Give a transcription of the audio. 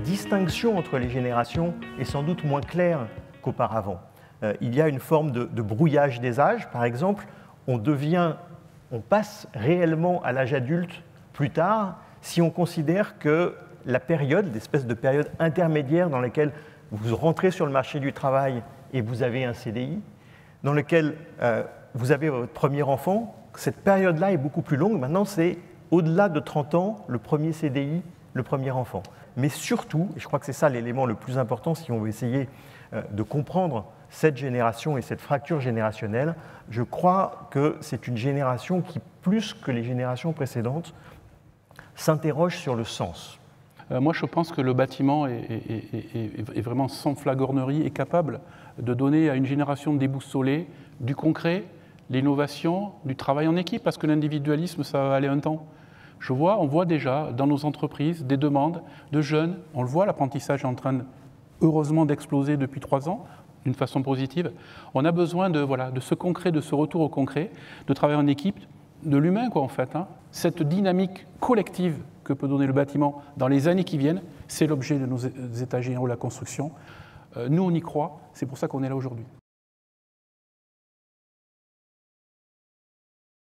distinction entre les générations est sans doute moins claire qu'auparavant. Il y a une forme de brouillage des âges. Par exemple, on passe réellement à l'âge adulte plus tard si on considère que la période, l'espèce de période intermédiaire dans laquelle vous rentrez sur le marché du travail et vous avez un CDI, dans lequel vous avez votre premier enfant, cette période-là est beaucoup plus longue. Maintenant, c'est au-delà de 30 ans, le premier CDI, le premier enfant. Mais surtout, et je crois que c'est ça l'élément le plus important si on veut essayer de comprendre cette génération et cette fracture générationnelle, je crois que c'est une génération qui, plus que les générations précédentes, s'interroge sur le sens. Moi, je pense que le bâtiment est vraiment sans flagornerie et capable de donner à une génération déboussolée du concret, l'innovation, du travail en équipe, parce que l'individualisme, ça va aller un temps. On voit déjà dans nos entreprises des demandes de jeunes, on le voit, l'apprentissage est en train, heureusement, d'exploser depuis 3 ans, d'une façon positive. On a besoin de ce concret, de ce retour au concret, de travail en équipe, de l'humain, quoi, en fait. Cette dynamique collective que peut donner le bâtiment dans les années qui viennent, c'est l'objet de nos états généraux de la construction. Nous, on y croit, c'est pour ça qu'on est là aujourd'hui.